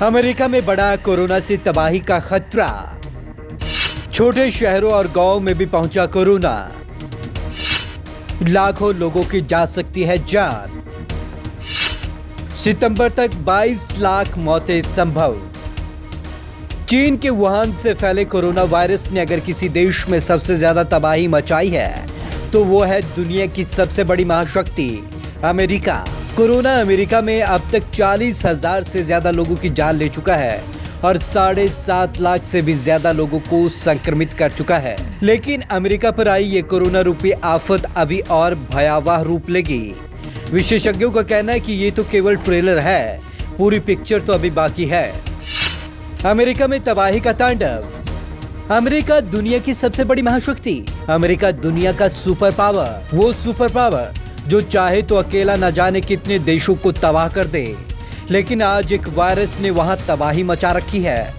America में बढ़ा corona से तबाही का खतरा। छोटे शहरों और गांवों में भी पहुंचा कोरोना। लाखों लोगों की जा सकती है जान। सितंबर तक 22 लाख मौतें संभव। चीन के वुहान से फैले कोरोना वायरस ने अगर किसी देश में सबसे ज्यादा तबाही मचाई है तो वो है दुनिया की सबसे बड़ी महाशक्ति अमेरिका। कोरोना अमेरिका में अब तक 40,000 से ज्यादा लोगों की जान ले चुका है और 7.5 लाख से भी ज्यादा लोगों को संक्रमित कर चुका है। लेकिन अमेरिका पर आई ये कोरोना रूपी आफत अभी और भयावह रूप लेगी। विशेषज्ञों का कहना है कि ये तो केवल ट्रेलर है, पूरी पिक्चर तो अभी बाकी है। अमेरिका में तबाही का तांडव। अमेरिका दुनिया की सबसे बड़ी महाशक्ति। अमेरिका दुनिया का सुपर पावर, वो सुपर पावर जो चाहे तो अकेला न जाने कितने देशों को तबाह कर दे। लेकिन आज एक वायरस ने वहां तबाही मचा रखी है।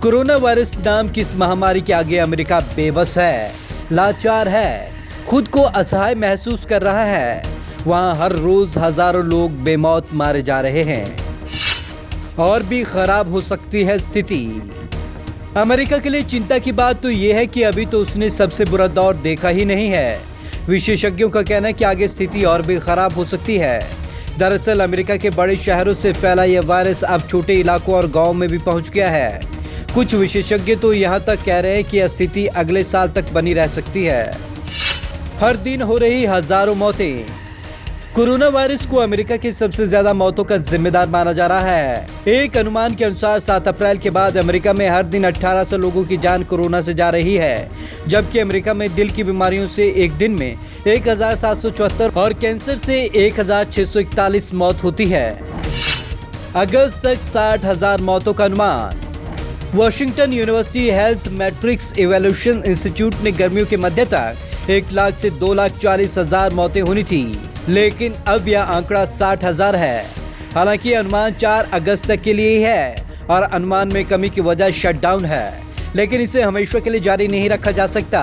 कोरोना वायरस नाम की इस महामारी के आगे अमेरिका बेबस है, लाचार है, खुद को असहाय महसूस कर रहा है। वहां हर रोज हजारों लोग बेमौत मारे जा रहे हैं और भी खराब हो सकती है स्थिति। अमेरिका के लिए चिंता की बात तो यह है कि अभी तो उसने सबसे बुरा दौर देखा ही नहीं है। विशेषज्ञों का कहना है कि आगे स्थिति और भी खराब हो सकती है। दरअसल अमेरिका के बड़े शहरों से फैला यह वायरस अब छोटे इलाकों और गांवों में भी पहुंच गया है। कुछ विशेषज्ञ तो यहां तक कह रहे हैं कि यह स्थिति अगले साल तक बनी रह सकती है। हर दिन हो रही हजारों मौतें। कोरोना वायरस को अमेरिका की सबसे ज्यादा मौतों का जिम्मेदार माना जा रहा है। एक अनुमान के अनुसार 7 अप्रैल के बाद अमेरिका में हर दिन 1800 लोगों की जान कोरोना से जा रही है, जबकि अमेरिका में दिल की बीमारियों से एक दिन में 1774 और कैंसर से 1641 मौत होती है। अगस्त तक 60,000 मौतों का अनुमान। Washington university health matrix evaluation institute ने गर्मियों के मध्य तक 1 लाख से 2,40,000 मौतें होनी थी, लेकिन अब यह आंकड़ा 60,000 है। हालांकि अनुमान 4 अगस्त तक के लिए ही है और अनुमान में कमी की वजह शटडाउन है, लेकिन इसे हमेशा के लिए जारी नहीं रखा जा सकता।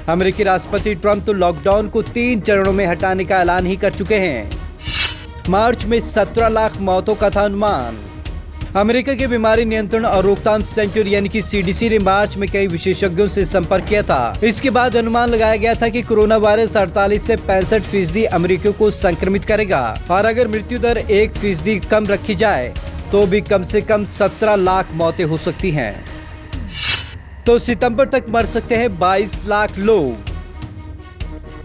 अमेरिकी राष्ट्रपति ट्रंप तो लॉकडाउन को 3 चरणों में हटाने का ऐलान ही कर चुके हैं। मार्च में 17 लाख मौतों का था अनुमान। अमेरिका के बीमारी नियंत्रण और रोकथाम सेंटर यानी कि CDC ने मार्च में कई विशेषज्ञों से संपर्क किया था। इसके बाद अनुमान लगाया गया था कि कोरोना वायरस 48 से 65% अमेरिकियों को संक्रमित करेगा और अगर मृत्यु दर 1% कम रखी जाए तो भी कम से कम 17 लाख मौतें हो सकती हैं। तो सितंबर तक मर सकते हैं 22 लाख लोग।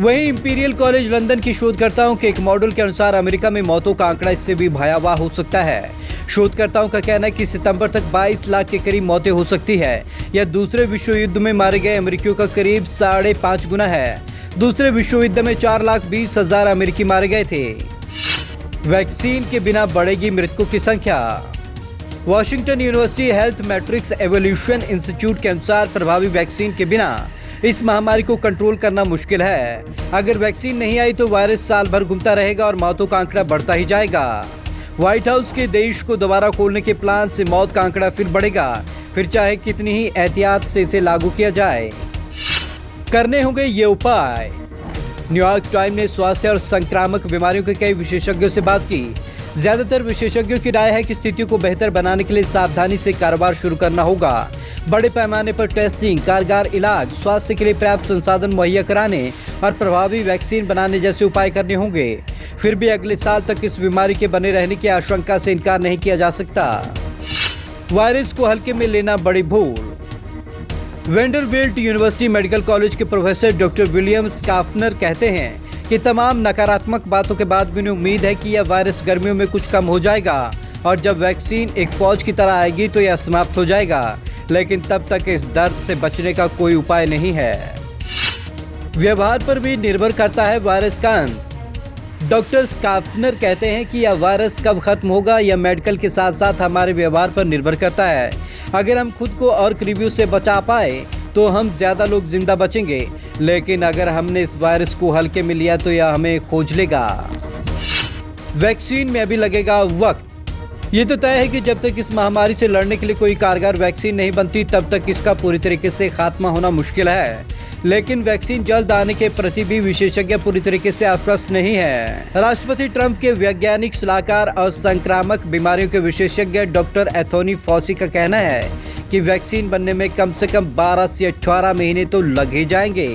वहीं इंपीरियल कॉलेज लंदन की शोधकर्ताओं के एक मॉडल के अनुसार अमेरिका में मौतों का आंकड़ा इससे भी भयावह हो सकता है। शोधकर्ताओं का कहना है कि सितंबर तक 22 लाख के करीब मौतें हो सकती है। यह दूसरे विश्व युद्ध में मारे गए अमेरिकियों का करीब 5.5 गुना है। दूसरे विश्व युद्ध में 4,20,000 अमेरिकी मारे गए थे। वैक्सीन के बिना बढ़ेगी मृतकों की संख्या। Washington university health matrix evaluation institute के अनुसार प्रभावी वैक्सीन के बिना इस महामारी को कंट्रोल करना मुश्किल है। अगर वैक्सीन नहीं आई तो वायरस साल भर घूमता रहेगा और मौतों का आंकड़ा बढ़ता ही जाएगा। व्हाइट हाउस के देश को दोबारा खोलने के प्लान से मौत का आंकड़ा फिर बढ़ेगा, फिर चाहे कितनी ही एहतियात से इसे लागू किया जाए। करने होंगे ये उपाय। न्यूयॉर्क टाइम ने स्वास्थ्य और संक्रामक बीमारियों के कई विशेषज्ञों से बात की। ज्यादातर विशेषज्ञों की राय है कि स्थिति को बेहतर बनाने के लिए सावधानी से कारोबार शुरू करना होगा। बड़े पैमाने पर टेस्टिंग, कारगर इलाज, स्वास्थ्य के लिए पर्याप्त संसाधन मुहैया कराने और प्रभावी वैक्सीन बनाने जैसे उपाय करने होंगे। फिर भी अगले साल तक इस बीमारी के बने रहने की आशंका से इनकार नहीं किया जा सकता। वायरस को हल्के में लेना बड़ी भूल। वेंडरबिल्ट यूनिवर्सिटी मेडिकल कॉलेज के प्रोफेसर डॉक्टर विलियम स्काफनर कहते हैं कि तमाम नकारात्मक बातों के बाद भी उन्हें उम्मीद है कि यह वायरस गर्मियों में कुछ कम हो जाएगा और जब वैक्सीन एक फौज की तरह आएगी तो यह समाप्त हो जाएगा, लेकिन तब तक इस दर्द से बचने का कोई उपाय नहीं है। व्यवहार पर भी निर्भर करता है वायरस का अंत। डॉक्टर स्काफनर कहते हैं कि यह वायरस कब खत्म होगा यह मेडिकल के साथ साथ हमारे व्यवहार पर निर्भर करता है। अगर हम खुद को और करीबियों से बचा पाए तो हम ज्यादा लोग जिंदा बचेंगे, लेकिन अगर हमने इस वायरस को हल्के में लिया तो यह हमें खोज लेगा। वैक्सीन में अभी लगेगा वक्त। ये तो तय है कि जब तक इस महामारी से लड़ने के लिए कोई कारगर वैक्सीन नहीं बनती तब तक इसका पूरी तरीके से खात्मा होना मुश्किल है। लेकिन वैक्सीन जल्द आने के प्रति भी विशेषज्ञ पूरी तरीके से आश्वस्त नहीं है। राष्ट्रपति ट्रंप के वैज्ञानिक सलाहकार और संक्रामक बीमारियों के विशेषज्ञ डॉक्टर एंथोनी फॉसी का कहना है कि वैक्सीन बनने में कम से कम 12 से 18 महीने तो लग ही जाएंगे।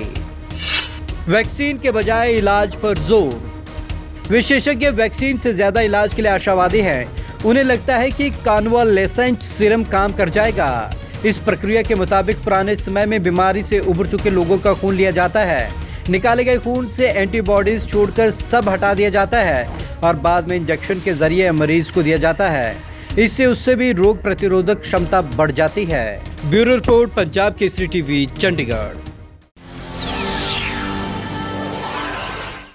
वैक्सीन के बजाय इलाज पर जोर। विशेषज्ञ वैक्सीन से ज्यादा इलाज के लिए आशावादी हैं। उन्हें लगता है कि कॉन्वालेसेंट सीरम काम कर जाएगा। इस प्रक्रिया के मुताबिक पुराने समय में बीमारी से उबर चुके लोगों का खून लिया जाता है, निकाले गए खून से एंटीबॉडीज छोड़कर सब हटा दिया जाता है और बाद में इंजेक्शन के जरिए मरीज को दिया जाता है। इससे उससे भी रोग प्रतिरोधक क्षमता बढ़ जाती है। Bureau report, Punjab Kesari TV, Chandigarh.